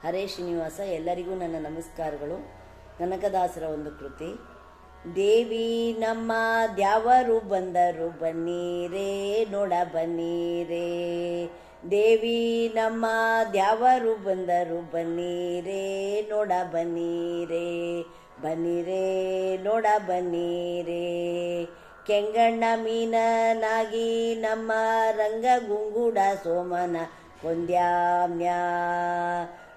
ಹರೇ ಶ್ರೀನಿವಾಸ. ಎಲ್ಲರಿಗೂ ನನ್ನ ನಮಸ್ಕಾರಗಳು. ಕನಕದಾಸರ ಒಂದು ಕೃತಿ. ದೇವಿ ನಮ್ಮ ದ್ಯಾವರು ಬಂದರು ಬನ್ನೀರೇ ನೋಡ ಬನ್ನೀರೇ. ದೇವಿ ನಮ್ಮ ದ್ಯಾವರು ಬಂದರು ಬನ್ನೀರೇ ನೋಡ ಬನ್ನೀರೇ. ಬನ್ನೀರೇ ನೋಡ ಬನ್ನೀರೇ. ಕೆಂಗಣ್ಣ ಮೀನನಾಗಿ ನಮ್ಮ ರಂಗ ಗುಂಗುಡ ಸೋಮನ ಕೊಂದ್ಯಾಮ್ಯ.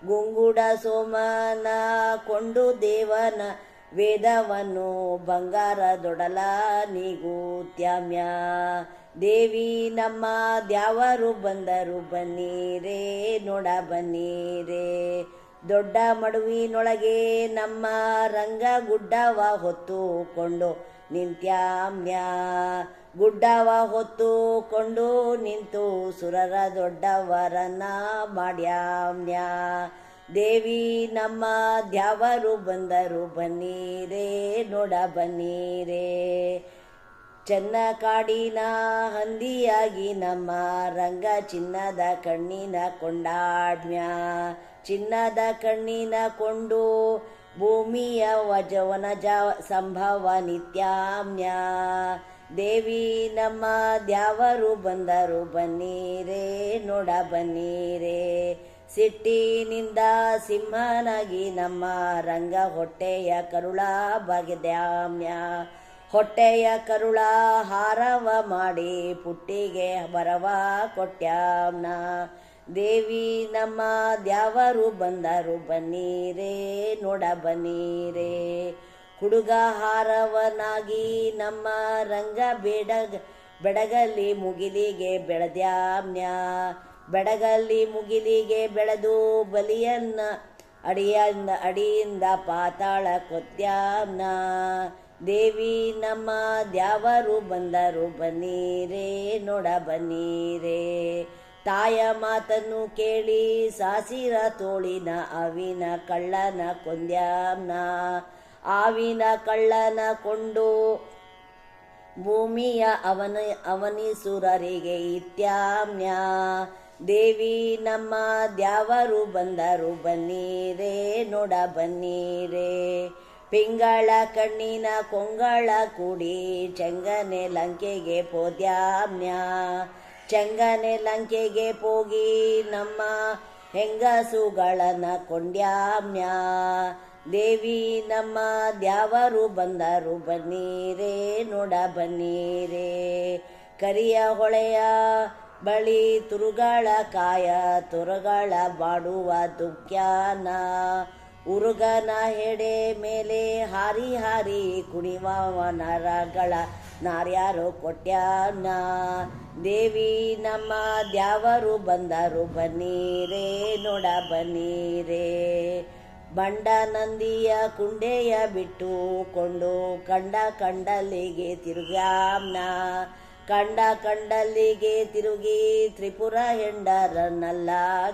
ಗುಂಗುಡ ಸೋಮನ ಕೊಂಡು ದೇವನ ವೇದವನ್ನು ಬಂಗಾರದೊಡಲ ನೀಗೂತ್ಯಾಮ್ಯ. ದೇವಿ ನಮ್ಮ ದ್ಯಾವರು ಬಂದರು ಬನ್ನೀರೇ ನೋಡ ಬನ್ನೀರೇ. ದೊಡ್ಡ ಮಡುವಿನೊಳಗೆ ನಮ್ಮ ರಂಗ ಗುಡ್ಡವ ಹೊತ್ತುಕೊಂಡು ನಿಂತ್ಯಾಮ್ಯ. ಗುಡ್ಡವ ಹೊತ್ತುಕೊಂಡು ನಿಂತು ಸುರರ ದೊಡ್ಡವರನ್ನ ಮಾಡ್ಯಾಮ್ಯ. ದೇವಿ ನಮ್ಮ ದ್ಯಾವರು ಬಂದರು ಬನ್ನೀರೇ ನೋಡ ಬನ್ನೀರೇ. ಚೆನ್ನ ಕಾಡಿನ ಹಂದಿಯಾಗಿ ನಮ್ಮ ರಂಗ ಚಿನ್ನದ ಕಣ್ಣಿನ ಕೊಂಡಾಡ್ಮ್ಯ. ಚಿನ್ನದ ಕಣ್ಣಿನ ಕೊಂಡು ಭೂಮಿಯ ವನಜ ಸಂಭವ ನಿತ್ಯಾಮ್ಯ. ದೇವಿ ನಮ್ಮ ದ್ಯಾವರು ಬಂದರು ಬನ್ನೀರೇ ನೋಡ ಬನ್ನೀರೇ. ಸಿಟ್ಟಿನಿಂದ ಸಿಂಹನಾಗಿ ನಮ್ಮ ರಂಗ ಹೊಟ್ಟೆಯ ಕರುಳ ಬಗೆದ್ಯಾಮ್ಯ. ಹೊಟ್ಟೆಯ ಕರುಳ ಹಾರವ ಮಾಡಿ ಪುಟ್ಟಿಗೆ ಬರವ ಕೊಟ್ಯಾಮ್ನ. ದೇವಿ ನಮ್ಮ ದ್ಯಾವರು ಬಂದರು ಬನ್ನೀರೇ ನೋಡ ಬನ್ನೀರೇ. ಹುಡುಗ ಹಾರವನಾಗಿ ನಮ್ಮ ರಂಗ ಬೆಡಗಲ್ಲಿ ಮುಗಿಲಿಗೆ ಬೆಳೆದ್ಯಾಮ್ಯ. ಬೆಡಗಲ್ಲಿ ಮುಗಿಲಿಗೆ ಬೆಳೆದು ಬಲಿಯನ್ನ ಅಡಿಯಿಂದ ಪಾತಾಳ ಕೊತ್ಯಾಮ್ನ. ದೇವಿ ನಮ್ಮ ದ್ಯಾವರು ಬಂದರು ಬನ್ನೀರೇ ನೋಡ ಬನ್ನೀರೇ. ತಾಯ ಮಾತನ್ನು ಕೇಳಿ ಸಾಸಿರ ತೋಳಿನ ಅವಿನ ಕಳ್ಳನ ಕೊಂದ್ಯಾಮ್ನ. ಆವಿನ ಕಳ್ಳನ ಕೊಂಡು ಭೂಮಿಯ ಅವನಿಸುರರಿಗೆ ಇತ್ಯಾಮ್ಯ. ದೇವಿ ನಮ್ಮ ದ್ಯಾವರು ಬಂದರು ಬನ್ನೀರೇ ನೋಡ ಬನ್ನೀರೇ. ಪಿಂಗಳ ಕಣ್ಣಿನ ಕೊಂಗಳ ಕೂಡಿ ಚೆಂಗನೆ ಲಂಕೆಗೆ ಪೋದ್ಯಾಮ್ಯ. ಚೆಂಗನೆ ಲಂಕೆಗೆ ಹೋಗಿ ನಮ್ಮ ಹೆಂಗಸುಗಳನ್ನ ಕೊಂಡ್ಯಾಮ್ಯ. ದೇವಿ ನಮ್ಮ ದ್ಯಾವರು ಬಂದರು ಬನ್ನೀರೇ ನೋಡ ಬನ್ನೀರೇ. ಕರಿಯ ಹೊಳೆಯ ಬಳಿ ತುರುಗಳ ಕಾಯ ತುರುಗಳ ಬಾಡುವ ದುಃಖ್ಯಾನ. ಉರುಗನ ಹೆಡೆ ಮೇಲೆ ಹಾರಿ ಹಾರಿ ಕುಣಿವ ನರಗಳ ನಾರ್ಯಾರು ಕೊಟ್ಯಾನ. ದೇವಿ ನಮ್ಮ ದ್ಯಾವರು ಬಂದರು ಬನ್ನೀರೇ ನೋಡ ಬನ್ನೀರೇ. ಬಂಡ ನಂದಿಯ ಕುಂಡೆಯ ಬಿಟ್ಟುಕೊಂಡು ಕಂಡಲ್ಲಿಗೆ ತಿರುಗ್ಯಾಮ್ನ. ಕಂಡಲ್ಲಿಗೆ ತಿರುಗಿ ತ್ರಿಪುರ ಹೆಂಡರನ್ನೆಲ್ಲ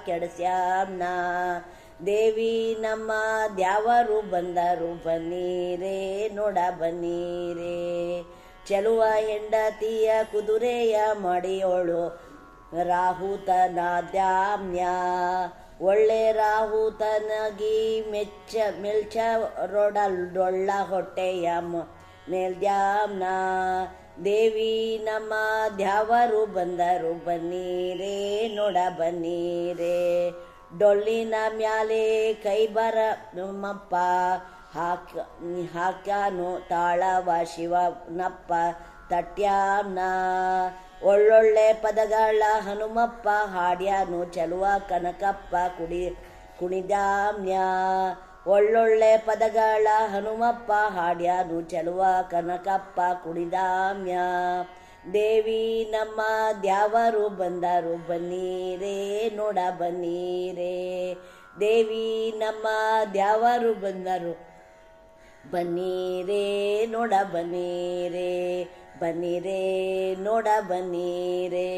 ಕೆಡಿಸ್ಯಾಮ್ನ. ದೇವಿ ನಮ್ಮ ದ್ಯಾವರು ಬಂದರು ಬನ್ನೀರೇ ನೋಡ ಬನ್ನೀರೇ. ಚೆಲುವ ಹೆಂಡತಿಯ ಕುದುರೆಯ ಮಡಿಯೋಳು ರಾಹುತನಾದ್ಯಾಮ್ಯ. ಒಳ್ಳೆ ರಾಹುತನಾಗಿ ಮೆಲ್ಚರೊಡೊಳ್ಳ ಹೊಟ್ಟೆಯ ಮೇಲ್ದ್ಯಾಮ್ನ. ದೇವಿ ನಮ್ಮ ದ್ಯಾವರು ಬಂದರು ಬನ್ನೀರೇ ನೋಡ ಬನ್ನೀರೇ. ಡೊಳ್ಳಿನ ಮ್ಯಾಲೆ ಕೈಬರ ಮಪ್ಪ ಹಾಕ್ಯಾನು ತಾಳವ ಶಿವನಪ್ಪ ತಟ್ಯಾಮ್ನ. ಒಳ್ಳೊಳ್ಳೆ ಪದಗಳ ಹನುಮಪ್ಪ ಹಾಡ್ಯಾನು ಚೆಲುವ ಕನಕಪ್ಪ ಕುಣಿದ್ಯಾಮ್ಯ. ಒಳ್ಳೊಳ್ಳೆ ಪದಗಳ ಹನುಮಪ್ಪ ಹಾಡ್ಯಾನು ಚೆಲುವ ಕನಕಪ್ಪ ಕುಣಿದಾಮ್ಯ. ದೇವಿ ನಮ್ಮ ದ್ಯಾವರು ಬಂದರು ಬನ್ನೀರೇ ನೋಡ ಬನ್ನೀರೇ. ದೇವಿ ನಮ್ಮ ದ್ಯಾವರು ಬಂದರು ಬನ್ನೀರೇ ನೋಡ ಬನ್ನೀರೇ. ಬನ್ನೀರೇ ನೋಡ ಬನ್ನೀರೇ.